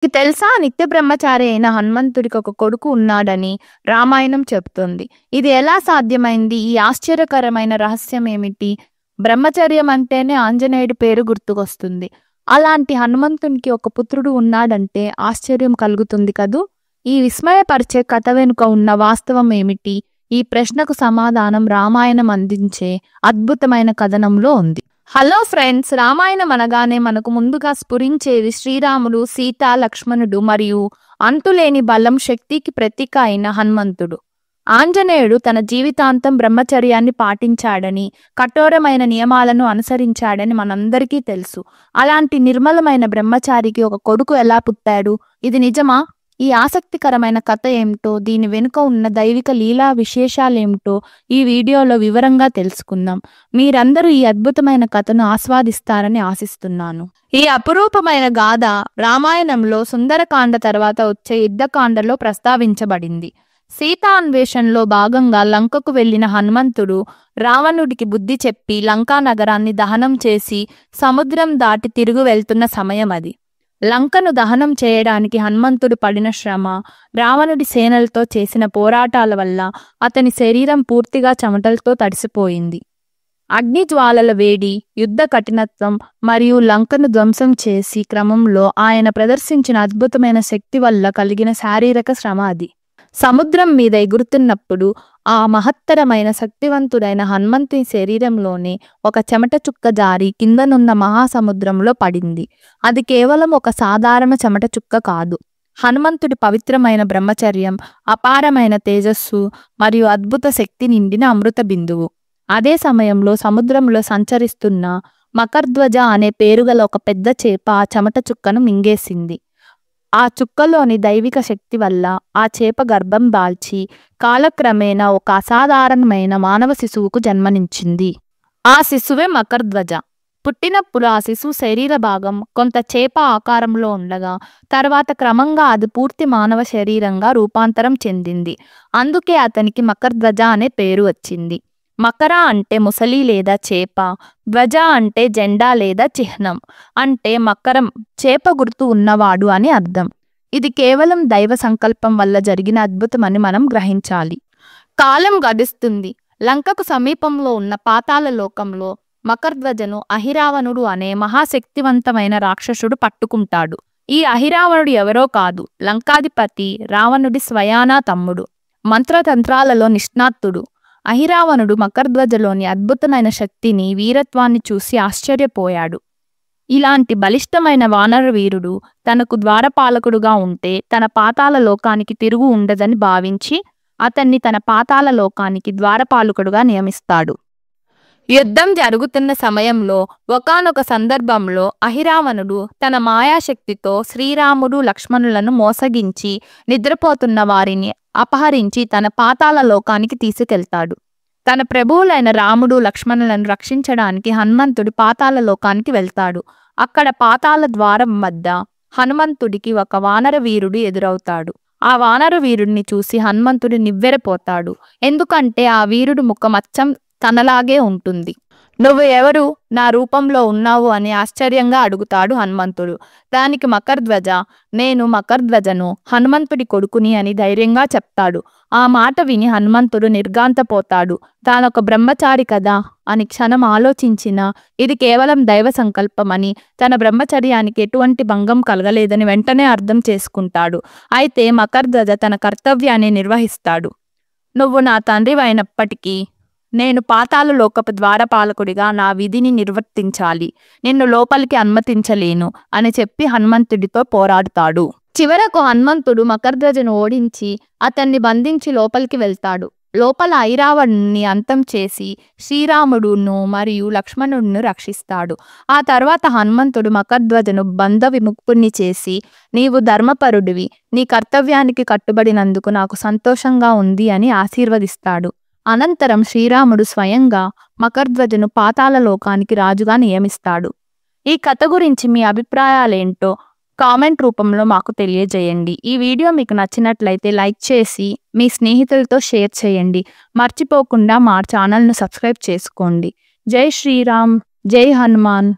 మీకు తెలుసా నిత్య బ్రహ్మచారి అయిన హనుమంతుడికి ఒక కొడుకు ఉన్నాడని రామాయణం చెబుతుంది. ఇది ఎలా సాధ్యమైంది? ఈ ఆశ్చర్యకరమైన రహస్యం ఏమిటి? బ్రహ్మచర్యం అంటేనే ఆంజనేయుడి పేరు గుర్తుకొస్తుంది. అలాంటి హనుమంతునికి ఒక పుత్రుడు ఉన్నాడంటే ఆశ్చర్యం కలుగుతుంది కదూ. ఈ విస్మయపరిచే కథ వెనుక ఉన్న వాస్తవం ఏమిటి? ఈ ప్రశ్నకు సమాధానం రామాయణం అందించే అద్భుతమైన కథనంలో ఉంది. హలో ఫ్రెండ్స్, రామాయణం అనగానే మనకు ముందుగా స్ఫురించేది శ్రీరాముడు, సీత, లక్ష్మణుడు మరియు అంతులేని బలం, శక్తికి ప్రతీక అయిన హనుమంతుడు. ఆంజనేయుడు తన జీవితాంతం బ్రహ్మచర్యాన్ని పాటించాడని, కఠోరమైన నియమాలను అనుసరించాడని మనందరికీ తెలుసు. అలాంటి నిర్మలమైన బ్రహ్మచారికి ఒక కొడుకు ఎలా పుట్టాడు? ఇది నిజమా? ఈ ఆసక్తికరమైన కథ ఏమిటో, దీని వెనుక ఉన్న దైవిక లీలా విశేషాలేమిటో ఈ వీడియోలో వివరంగా తెలుసుకుందాం. మీరందరూ ఈ అద్భుతమైన కథను ఆస్వాదిస్తారని ఆశిస్తున్నాను. ఈ అపురూపమైన గాథ రామాయణంలో సుందరకాండ తర్వాత వచ్చే యుద్ధకాండలో ప్రస్తావించబడింది. సీతాన్వేషణలో భాగంగా లంకకు వెళ్లిన హనుమంతుడు రావణుడికి బుద్ధి చెప్పి లంకా నగరాన్ని దహనం చేసి సముద్రం దాటి తిరుగు వెళ్తున్న సమయం అది. లంకను దహనం చేయడానికి హనుమంతుడు పడిన శ్రమ, రావణుడి సేనలతో చేసిన పోరాటాల వల్ల అతని శరీరం పూర్తిగా చెమటలతో తడిసిపోయింది. అగ్నిజ్వాలల వేడి, యుద్ధ కఠినత్వం మరియు లంకను ధ్వంసం చేసి క్రమంలో ఆయన ప్రదర్శించిన అద్భుతమైన శక్తి వల్ల కలిగిన శారీరక శ్రమ అది. సముద్రం మీద ఎగురుతున్నప్పుడు ఆ మహత్తరమైన శక్తివంతుడైన హనుమంతుని శరీరంలోనే ఒక చెమట చుక్క జారి కిందనున్న మహాసముద్రంలో పడింది. అది కేవలం ఒక సాధారణ చెమట చుక్క కాదు. హనుమంతుడి పవిత్రమైన బ్రహ్మచర్యం, అపారమైన తేజస్సు మరియు అద్భుత శక్తి నిండిన అమృత బిందువు. అదే సమయంలో సముద్రంలో సంచరిస్తున్న మకరధ్వజ అనే పేరుగల ఒక పెద్ద చేప ఆ చెమట చుక్కను మింగేసింది. ఆ చుక్కలోని దైవిక శక్తి వల్ల ఆ చేప గర్భం దాల్చి కాలక్రమేణా ఒక అసాధారణమైన మానవ శిశువుకు జన్మనిచ్చింది. ఆ శిశువే మకరధ్వజ. పుట్టినప్పుడు ఆ శిశువు శరీర భాగం కొంత చేప ఆకారంలో ఉండగా తర్వాత క్రమంగా అది పూర్తి మానవ శరీరంగా రూపాంతరం చెందింది. అందుకే అతనికి మకరధ్వజ అనే పేరు వచ్చింది. మకర అంటే ముసలి లేదా చేప, ధ్వజ అంటే జెండా లేదా చిహ్నం, అంటే మకరం చేప గుర్తు ఉన్నవాడు అని అర్థం. ఇది కేవలం దైవ సంకల్పం వల్ల జరిగిన అద్భుతమని మనం గ్రహించాలి. కాలం గడుస్తుంది. లంకకు సమీపంలో ఉన్న పాతాళ లోకంలో మకరధ్వజను అహిరావణుడు అనే మహాశక్తివంతమైన రాక్షసుడు పట్టుకుంటాడు. ఈ అహిరావణుడు ఎవరో కాదు, లంకాధిపతి రావణుడి స్వయానా తమ్ముడు, మంత్రతంత్రాలలో నిష్ణాతుడు. అహిరావణుడు మకరధ్వజలోని అద్భుతమైన శక్తిని, వీరత్వాన్ని చూసి ఆశ్చర్యపోయాడు. ఇలాంటి బలిష్టమైన వానర వీరుడు తనకు ద్వారపాలకుడుగా ఉంటే తన పాతాళ లోకానికి తిరుగు ఉండదని భావించి అతన్ని తన పాతాళ లోకానికి ద్వారపాలకుడుగా నియమిస్తాడు. యుద్ధం జరుగుతున్న సమయంలో ఒకానొక సందర్భంలో అహిరావణుడు తన మాయాశక్తితో శ్రీరాముడు, లక్ష్మణులను మోసగించి నిద్రపోతున్న వారిని అపహరించి తన పాతాళ లోకానికి తీసుకెళ్తాడు. తన ప్రభువులైన రాముడు, లక్ష్మణులను రక్షించడానికి హనుమంతుడు పాతాళ లోకానికి వెళ్తాడు. అక్కడ పాతాళ ద్వారం వద్ద హనుమంతుడికి ఒక వానర వీరుడు ఎదురవుతాడు. ఆ వానర వీరుడిని చూసి హనుమంతుడు నివ్వెరపోతాడు. ఎందుకంటే ఆ వీరుడు ముఖం అచ్చం తనలాగే ఉంటుంది. నువ్వు ఎవరు? నా రూపంలో ఉన్నావు అని ఆశ్చర్యంగా అడుగుతాడు హనుమంతుడు. దానికి మకరధ్వజ, నేను మకరధ్వజను, హనుమంతుడి కొడుకుని అని ధైర్యంగా చెప్తాడు. ఆ మాట విని హనుమంతుడు నిర్ఘాంతపోతాడు. తానొక బ్రహ్మచారి కదా అని క్షణం ఆలోచించిన ఇది కేవలం దైవ సంకల్పమని, తన బ్రహ్మచర్యానికి ఎటువంటి భంగం కలగలేదని వెంటనే అర్థం చేసుకుంటాడు. అయితే మకరధ్వజ తన కర్తవ్యాన్ని నిర్వహిస్తాడు. నువ్వు నా తండ్రివైనప్పటికీ నేను పాతాళ లోకపు ద్వారపాలకుడిగా నా విధిని నిర్వర్తించాలి. నిన్ను లోపలికి అనుమతించలేను అని చెప్పి హనుమంతుడితో పోరాడుతాడు. చివరకు హనుమంతుడు మకరధ్వజను ఓడించి అతన్ని బంధించి లోపలికి వెళ్తాడు. లోపల ఐరావణుని అంతం చేసి శ్రీరాముడును మరియు లక్ష్మణుడిని రక్షిస్తాడు. ఆ తర్వాత హనుమంతుడు మకరధ్వజను బంధ విముక్తుణ్ణి చేసి, నీవు ధర్మపరుడివి, నీ కర్తవ్యానికి కట్టుబడినందుకు నాకు సంతోషంగా ఉంది అని ఆశీర్వదిస్తాడు. అనంతరం శ్రీరాముడు స్వయంగా మకరధ్వజను పాతాళ లోకానికి రాజుగా నియమిస్తాడు. ఈ కథ గురించి మీ అభిప్రాయాలేంటో కామెంట్ రూపంలో మాకు తెలియజేయండి. ఈ వీడియో మీకు నచ్చినట్లయితే లైక్ చేసి మీ స్నేహితులతో షేర్ చేయండి. మర్చిపోకుండా మా ఛానల్ను సబ్స్క్రైబ్ చేసుకోండి. జై శ్రీరామ్, జై హనుమాన్.